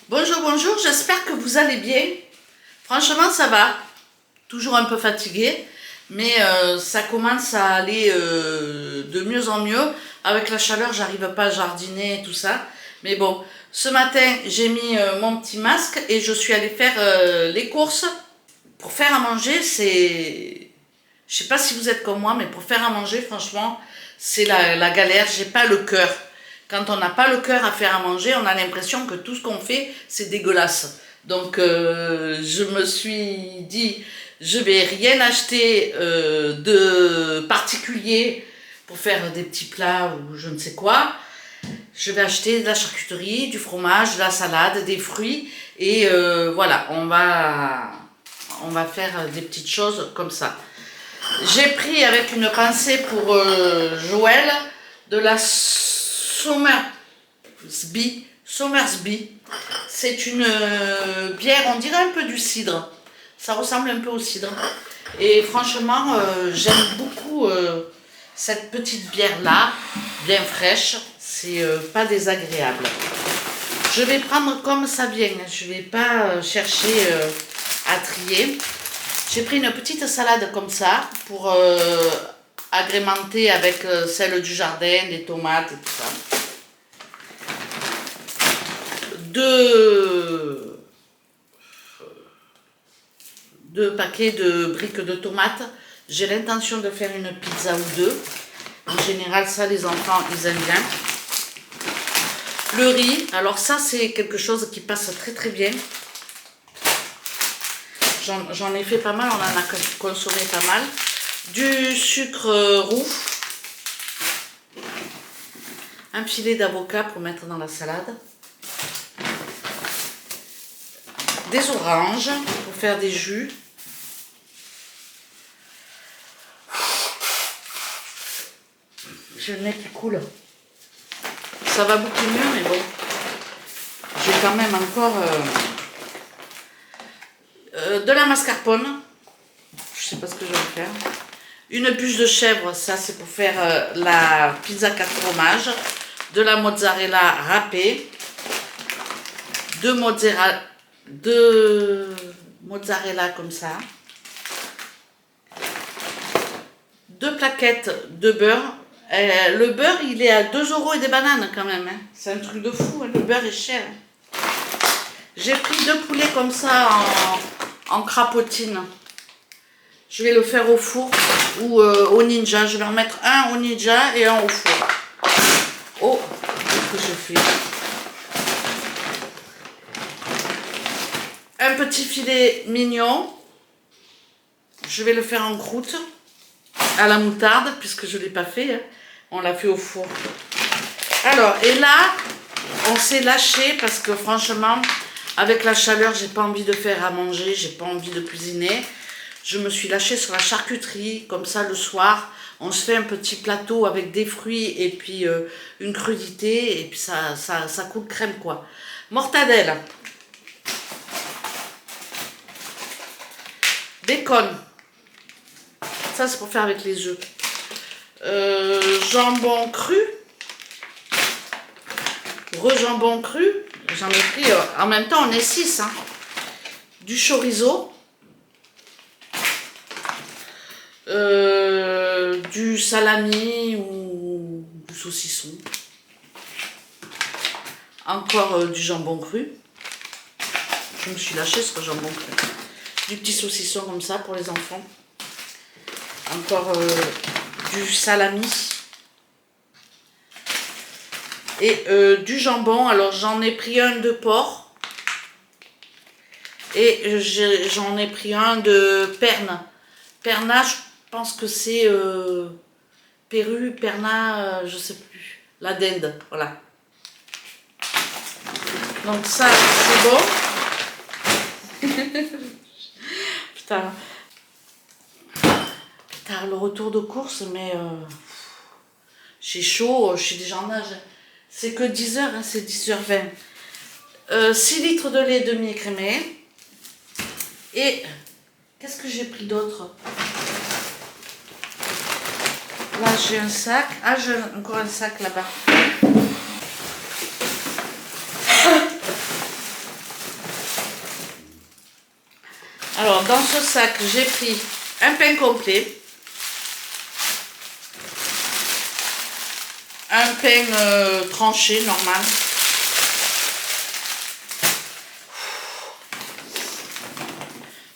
Bonjour, bonjour, j'espère que vous allez bien. Franchement, ça va. Toujours un peu fatiguée, mais ça commence à aller de mieux en mieux. Avec la chaleur, j'arrive pas à jardiner et tout ça. Mais bon, ce matin, j'ai mis mon petit masque et je suis allée faire les courses. Pour faire à manger, c'est... Je sais pas si vous êtes comme moi, mais pour faire à manger, franchement, c'est la galère. J'ai pas le cœur. Quand on n'a pas le cœur à faire à manger, on a l'impression que tout ce qu'on fait, c'est dégueulasse. Donc, je me suis dit, je vais rien acheter de particulier pour faire des petits plats ou je ne sais quoi. Je vais acheter de la charcuterie, du fromage, de la salade, des fruits. Et voilà, on va faire des petites choses comme ça. J'ai pris avec une pensée pour Joël de la Somersby. C'est une bière, on dirait un peu du cidre. Ça ressemble un peu au cidre. Et franchement, j'aime beaucoup cette petite bière-là, bien fraîche. C'est pas désagréable. Je vais prendre comme ça vient. Je vais pas chercher à trier. J'ai pris une petite salade comme ça pour agrémenter avec celle du jardin, des tomates et tout ça. Deux paquets de briques de tomates. J'ai l'intention de faire une pizza ou deux. En général, ça, les enfants, ils aiment bien. Le riz, alors ça, c'est quelque chose qui passe très très bien. J'en ai fait pas mal, on en a consommé pas mal. Du sucre roux. Un filet d'avocat pour mettre dans la salade. Des oranges pour faire des jus. J'ai le nez qui coule. Ça va beaucoup mieux, mais bon. J'ai quand même encore de la mascarpone. Je sais pas ce que je vais faire. Une bûche de chèvre, ça c'est pour faire la pizza 4 fromages. De la mozzarella râpée. Deux mozzarella comme ça. 2 plaquettes de beurre. Le beurre, il est à 2 € et des bananes quand même. Hein. C'est un truc de fou, hein. Le beurre est cher. J'ai pris 2 poulets comme ça en crapotine. Je vais le faire au four ou au ninja. Je vais en mettre un au ninja et un au four. Oh, qu'est-ce que je fais? Un petit filet mignon. Je vais le faire en croûte à la moutarde puisque je ne l'ai pas fait. Hein. On l'a fait au four. Alors, et là, on s'est lâché parce que franchement, avec la chaleur, j'ai pas envie de faire à manger, j'ai pas envie de cuisiner. Je me suis lâchée sur la charcuterie, comme ça le soir, on se fait un petit plateau avec des fruits et puis une crudité et puis ça coule crème quoi. Mortadelle. Bacon. Ça c'est pour faire avec les œufs. Jambon cru. Jambon cru. J'en ai pris, en même temps on est 6. Hein. Du chorizo. Du salami ou du saucisson. Encore du jambon cru. Je me suis lâchée sur le jambon cru. Du petit saucisson comme ça pour les enfants. Encore du salami. Et du jambon. Alors j'en ai pris un de porc. Et j'en ai pris un de perne. Perna, je pense que c'est Péru, Perna, je sais plus. La dinde, voilà. Donc ça, c'est bon. Putain. Putain, le retour de course, mais j'ai chaud, je suis déjà en âge. C'est que 10 h, hein, c'est 10h20. 6 litres de lait demi-écrémé. Et qu'est-ce que j'ai pris d'autre? Là, j'ai un sac. Ah, j'ai encore un sac là-bas. Alors, dans ce sac, j'ai pris un pain complet, un pain tranché, normal,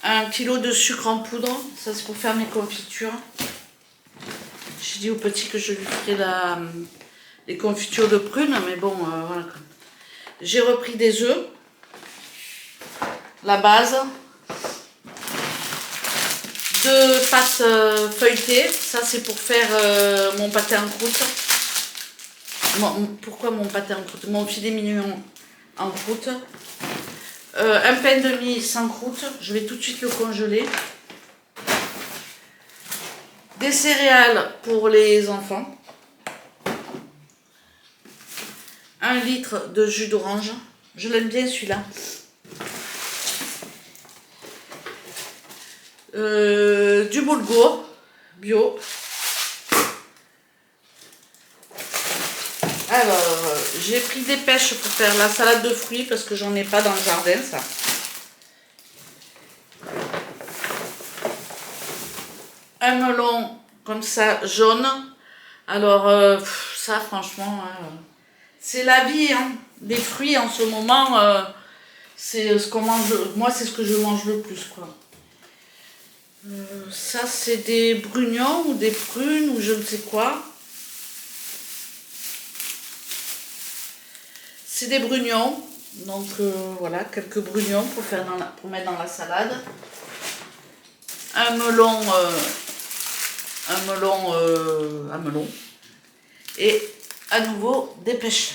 un kilo de sucre en poudre, ça c'est pour faire mes confitures. J'ai dit au petit que je lui ferai les confitures de prunes, mais bon, voilà. J'ai repris des œufs, la base, 2 pâtes feuilletées, ça c'est pour faire mon pâté en croûte. Pourquoi mon pâté en croûte? Mon filet mignon en croûte. Un pain de mie sans croûte, je vais tout de suite le congeler. Des céréales pour les enfants. 1 litre de jus d'orange. Je l'aime bien celui-là. Du boulgour bio. Alors, j'ai pris des pêches pour faire la salade de fruits parce que j'en ai pas dans le jardin, ça. Un melon comme ça, jaune. Alors, ça, franchement, c'est la vie, hein. Les fruits en ce moment, c'est ce qu'on mange. Moi, c'est ce que je mange le plus, quoi. Ça, c'est des brugnons ou des prunes ou je ne sais quoi. C'est des brugnons. Donc, voilà, quelques brugnons pour mettre dans la salade. Un melon. Un melon. Et à nouveau des pêches.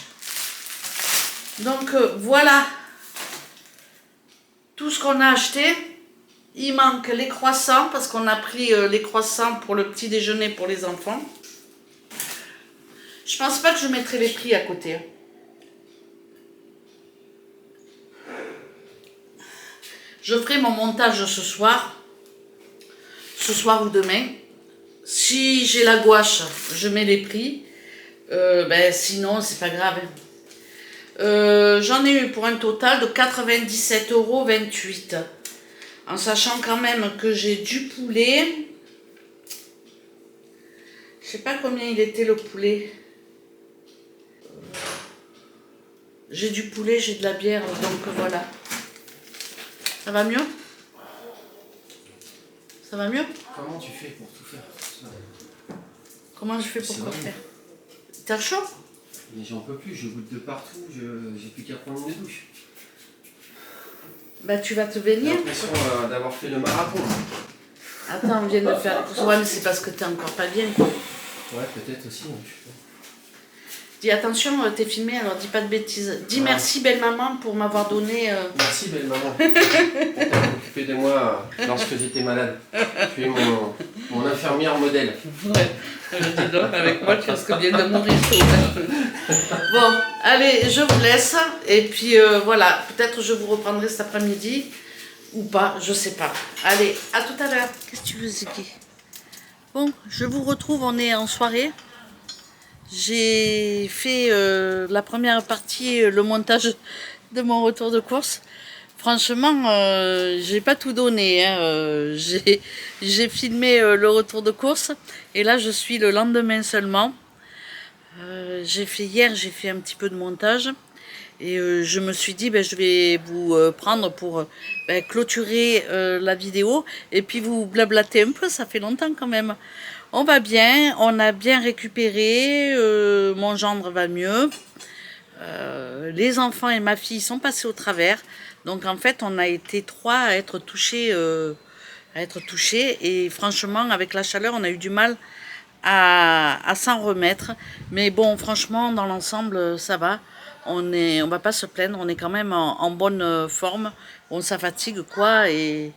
Donc, voilà tout ce qu'on a acheté. Il manque les croissants parce qu'on a pris les croissants pour le petit déjeuner pour les enfants. Je pense pas que je mettrai les prix à côté. Je ferai mon montage ce soir ou demain. Si j'ai la gouache, je mets les prix. Sinon, c'est pas grave. J'en ai eu pour un total de 97,28 €. En sachant quand même que j'ai du poulet. Je sais pas combien il était le poulet. J'ai du poulet, j'ai de la bière, donc voilà. Ça va mieux? Ça va mieux? Comment tu fais pour tout faire? Comment je fais pour quoi faire? T'as chaud? Mais j'en peux plus, je goûte de partout, j'ai plus qu'à prendre une douche. Bah tu vas te baigner. J'ai l'impression d'avoir fait le marathon. Attends, on vient de faire... Ouais, mais c'est parce que t'es encore pas bien. Ouais, peut-être aussi. Dis attention, t'es filmé, alors dis pas de bêtises. Dis merci belle maman pour m'avoir donné... Merci belle maman pour t'avoir occupé de moi lorsque j'étais malade. Tu es mon infirmière modèle. Ouais, je dis donc avec moi parce que vient de mourir. Bon, allez, je vous laisse. Et puis voilà, peut-être je vous reprendrai cet après-midi. Ou pas, je sais pas. Allez, à tout à l'heure. Qu'est-ce que tu veux, Ziki? Bon, je vous retrouve, on est en soirée. J'ai fait la première partie, le montage de mon retour de course. Franchement, j'ai pas tout donné. Hein. J'ai filmé le retour de course et là je suis le lendemain seulement. Hier, j'ai fait un petit peu de montage et je me suis dit, je vais vous prendre pour clôturer la vidéo et puis vous blablater un peu. Ça fait longtemps quand même. On va bien, on a bien récupéré, mon gendre va mieux, les enfants et ma fille sont passés au travers, donc en fait on a été 3 à être touchés, et franchement avec la chaleur on a eu du mal à s'en remettre, mais bon franchement dans l'ensemble ça va, on va pas se plaindre, on est quand même en bonne forme, bon ça fatigue quoi, et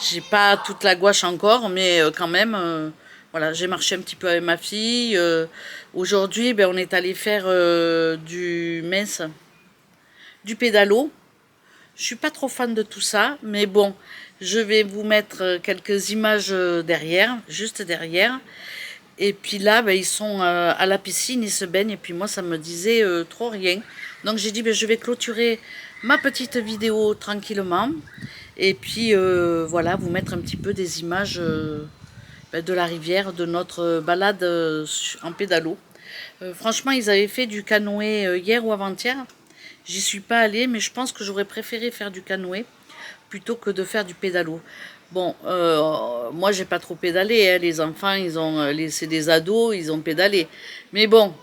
j'ai pas toute la gouache encore, mais quand même... Voilà, j'ai marché un petit peu avec ma fille. Aujourd'hui, on est allé faire du pédalo. Je suis pas trop fan de tout ça, mais bon, je vais vous mettre quelques images derrière, juste derrière. Et puis là, ils sont à la piscine, ils se baignent. Et puis moi, ça me disait trop rien. Donc j'ai dit, je vais clôturer ma petite vidéo tranquillement. Et puis voilà, vous mettre un petit peu des images de la rivière, de notre balade en pédalo. Franchement, ils avaient fait du canoë hier ou avant-hier. J'y suis pas allée, mais je pense que j'aurais préféré faire du canoë plutôt que de faire du pédalo. Bon, moi j'ai pas trop pédalé, hein. Les enfants, c'est des ados, ils ont pédalé. Mais bon,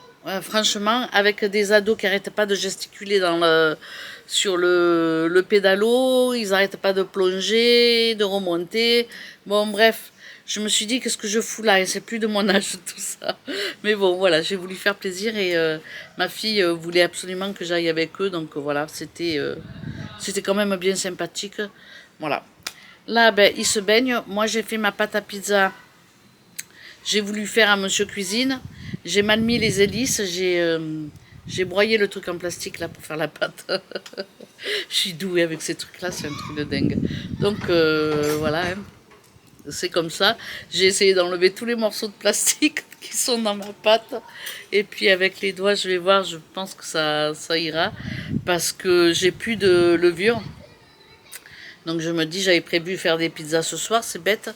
franchement, avec des ados qui n'arrêtent pas de gesticuler sur le pédalo, ils n'arrêtent pas de plonger, de remonter. Bon, bref, je me suis dit, qu'est-ce que je fous là? Et c'est plus de mon âge tout ça. Mais bon, voilà, j'ai voulu faire plaisir et ma fille voulait absolument que j'aille avec eux. Donc voilà, c'était quand même bien sympathique. Voilà. Là, ben, ils se baignent. Moi, j'ai fait ma pâte à pizza. J'ai voulu faire à Monsieur Cuisine. J'ai mal mis les hélices. J'ai broyé le truc en plastique là pour faire la pâte. Je suis douée avec ces trucs-là, c'est un truc de dingue. Donc voilà, hein. C'est comme ça. J'ai essayé d'enlever tous les morceaux de plastique qui sont dans ma pâte. Et puis avec les doigts, je vais voir, je pense que ça ira. Parce que j'ai plus de levure. Donc je me dis, j'avais prévu faire des pizzas ce soir, c'est bête.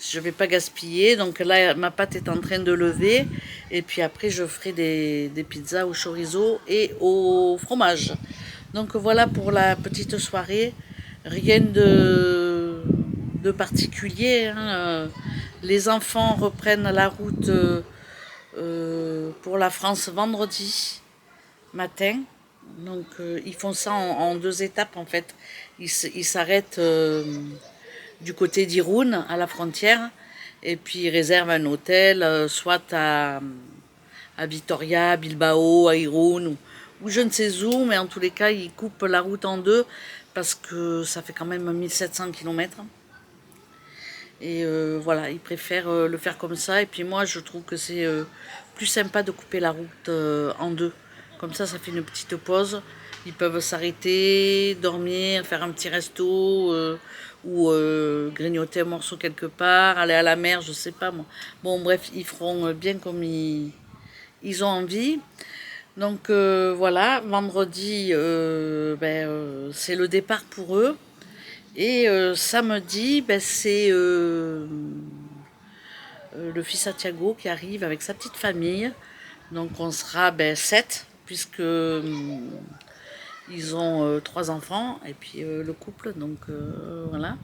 Je ne vais pas gaspiller. Donc là, ma pâte est en train de lever. Et puis après, je ferai des pizzas au chorizo et au fromage. Donc voilà pour la petite soirée. Rien de particulier, hein. Les enfants reprennent la route pour la France vendredi matin. Donc ils font ça en 2 étapes en fait. Ils s'arrêtent du côté d'Irun à la frontière et puis ils réservent un hôtel soit à Vitoria, Bilbao, à Irun ou je ne sais où, mais en tous les cas ils coupent la route en 2 parce que ça fait quand même 1700 km. Et voilà, ils préfèrent le faire comme ça. Et puis moi, je trouve que c'est plus sympa de couper la route en 2. Comme ça fait une petite pause. Ils peuvent s'arrêter, dormir, faire un petit resto ou grignoter un morceau quelque part, aller à la mer, je sais pas moi. Bon, bref, ils feront bien comme ils ont envie. Donc voilà, vendredi, c'est le départ pour eux. Et samedi, c'est le fils à Thiago qui arrive avec sa petite famille. Donc on sera 7, puisque ils ont 3 enfants et puis le couple. Donc voilà,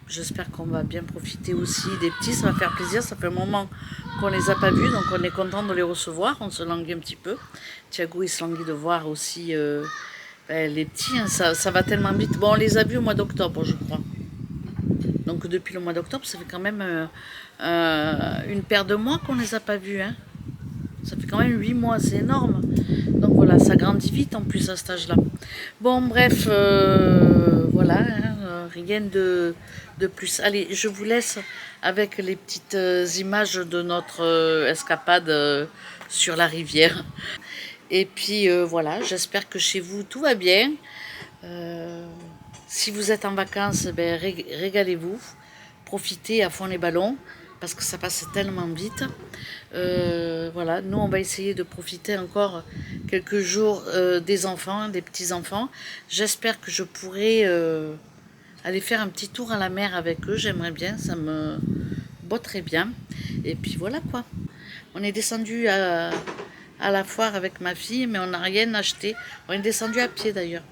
j'espère qu'on va bien profiter aussi des petits, ça va faire plaisir. Ça fait un moment qu'on les a pas vus, donc on est content de les recevoir. On se languit un petit peu. Thiago, il se languit de voir aussi les petits, hein, ça va tellement vite. Bon, on les a vus au mois d'octobre, je crois. Donc depuis le mois d'octobre, ça fait quand même une paire de mois qu'on ne les a pas vus, hein. Ça fait quand même 8 mois, c'est énorme. Donc voilà, ça grandit vite en plus à cet âge-là. Bon, bref, voilà, hein, rien de plus. Allez, je vous laisse avec les petites images de notre escapade sur la rivière. Et puis voilà, j'espère que chez vous tout va bien. Si vous êtes en vacances, régalez-vous. Profitez à fond les ballons parce que ça passe tellement vite. Voilà, nous on va essayer de profiter encore quelques jours des enfants, des petits-enfants. J'espère que je pourrai aller faire un petit tour à la mer avec eux. J'aimerais bien, ça me botterait bien. Et puis voilà quoi. On est descendu à la foire avec ma fille, mais on n'a rien acheté. On est descendu à pied d'ailleurs.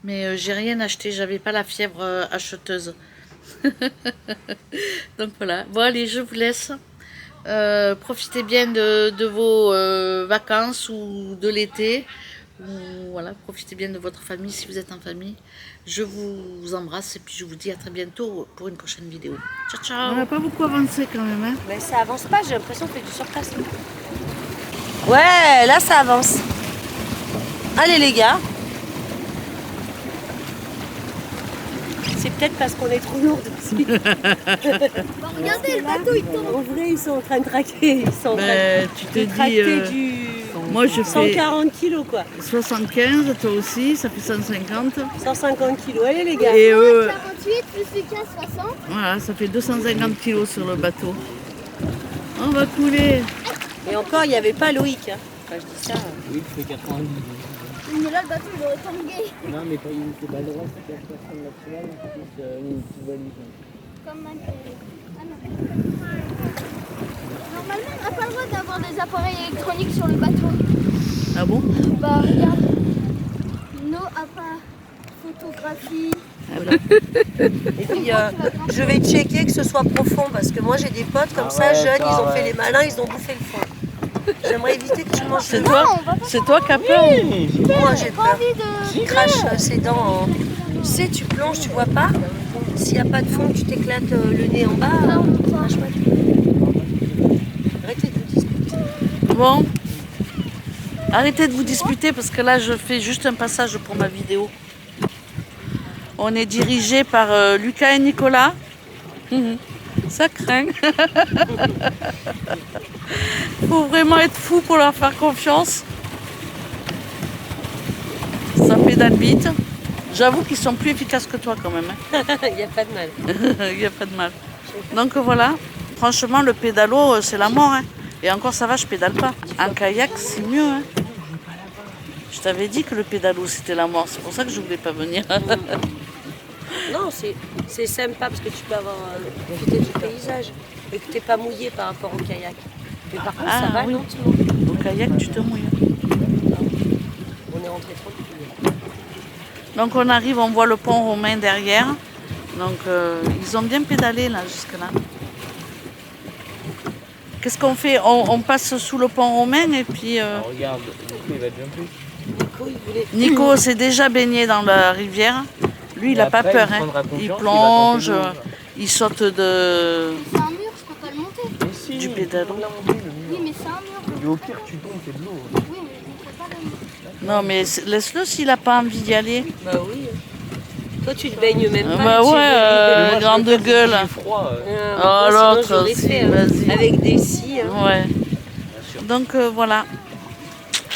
Mais j'ai rien acheté, j'avais pas la fièvre acheteuse. Donc voilà. Bon allez, je vous laisse. Profitez bien de vos vacances ou de l'été. Voilà, profitez bien de votre famille si vous êtes en famille. Je vous embrasse et puis je vous dis à très bientôt pour une prochaine vidéo. Ciao, ciao. On n'a pas beaucoup avancé quand même, hein. Mais ça avance pas, j'ai l'impression qu'on fait du surplace. Ouais, là ça avance. Allez les gars. C'est peut-être parce qu'on est trop lourd aussi. Regardez, le bateau il tombe. En vrai, ils sont en train de traquer. Ils sont en train Tu te de traquer dis, du moi je fais 140 kilos quoi. 75, toi aussi, ça fait 150. 150 kilos. Allez les gars. Et 48 plus Lucas 60. voilà, ça fait 250 kilos sur le bateau. On va couler. Et encore, il n'y avait pas Loïc. Hein. Enfin, je dis ça. Oui, il fait 90. Mais là, le bateau, il aurait tangué. Non, mais quand c'est pas le droit, c'est qu'à personne naturelle, plus une petite valise. Comme ah non. Normalement, on n'a pas le droit d'avoir des appareils électroniques sur le bateau. Ah bon? Bah, regarde. No photographie. Et puis je vais checker que ce soit profond parce que moi j'ai des potes comme ça, jeunes, ils ont fait les malins, ils ont bouffé le fond. J'aimerais éviter que tu manges C'est le toi? on va pas C'est toi qui as peur? Moi j'ai pas peur. envie de... Tu craches ses dents. Tu sais, tu plonges, tu vois pas. S'il n'y a pas de fond, tu t'éclates le nez en bas. Crache pas. Arrêtez de vous discuter. Bon. Arrêtez de vous disputer parce que là je fais juste un passage pour ma vidéo. On est dirigé par Lucas et Nicolas. Ça craint. Faut vraiment être fou pour leur faire confiance. Ça pédale vite. J'avoue qu'ils sont plus efficaces que toi quand même. Il n'y a pas de mal. Il n'y a pas de mal. Donc voilà. Franchement, le pédalo, c'est la mort. Hein. Et encore, ça va, je pédale pas. En kayak, c'est mieux. Hein. Je t'avais dit que le pédalo, c'était la mort. C'est pour ça que je voulais pas venir. Non, c'est sympa parce que tu peux avoir profiter du paysage et que tu n'es pas mouillé par rapport au kayak. Mais par contre, ça va oui. lentement. Au kayak, tu te mouilles. On est rentré tranquille. Donc on arrive, on voit le pont romain derrière. Donc ils ont bien pédalé là jusque-là. Qu'est-ce qu'on fait? On passe sous le pont romain et puis... Regarde, il va jumper. Nico, il voulait... Nico s'est déjà baigné dans la rivière. Lui, il n'a pas après, peur. il Hein. prendra Il confiance, plonge, il va tenter il saute de... C'est un mur, je peux pas le monter. Mais si, Du pédalo. on l'a monté, le Oui, mur. mais c'est un mur. Et au pire, tu tombes, c'est de l'eau. Oui, mais je ne peux pas le monter. Non mais laisse-le s'il n'a pas envie d'y aller. Bah oui. Toi, tu te baignes même pas. Bah tu ouais, veux- Mais moi, je grande préfère gueule. qu'il fait froid. Ah, Oh, moi, sinon, l'autre, j'aurais si, fait, hein, vas-y. avec des scies. Hein. Ouais. Donc voilà.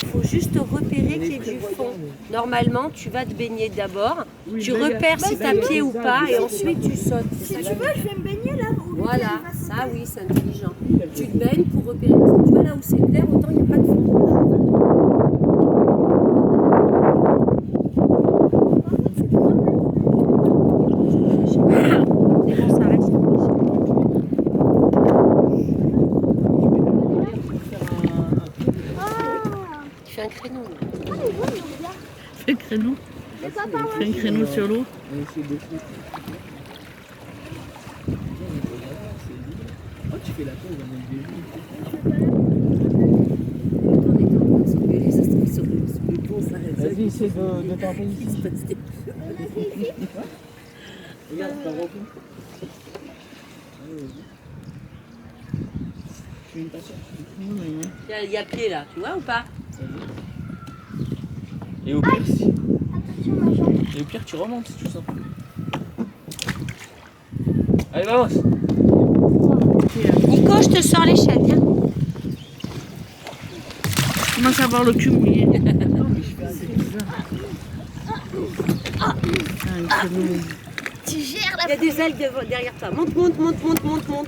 Il faut juste repérer qu'il y ait du fond. Normalement, tu vas te baigner d'abord, tu repères si tu as pied ou pas, et ensuite tu sautes. Si tu veux, je vais me baigner là. Voilà, ça oui, c'est intelligent. Tu te baignes pour repérer, parce que tu vois là où c'est clair, autant il n'y a pas de fond. Et bon, ça reste. Tu fais un créneau. Là. Fais un créneau. Fais un créneau sur l'eau. Oh, tu fais la pause dans le début. Vas-y, essaie de tenter ici. Regarde, par rapport. Tu fais une passion. Il y a pied là, tu vois ou pas? Et au pire, et au pire, tu remontes si tu sens. Allez, avance. Nico, je te sors l'échelle, viens. Je commence à avoir le cul mouillé. Tu gères la Il y a des algues derrière toi. Monte, monte, monte, monte, monte, monte.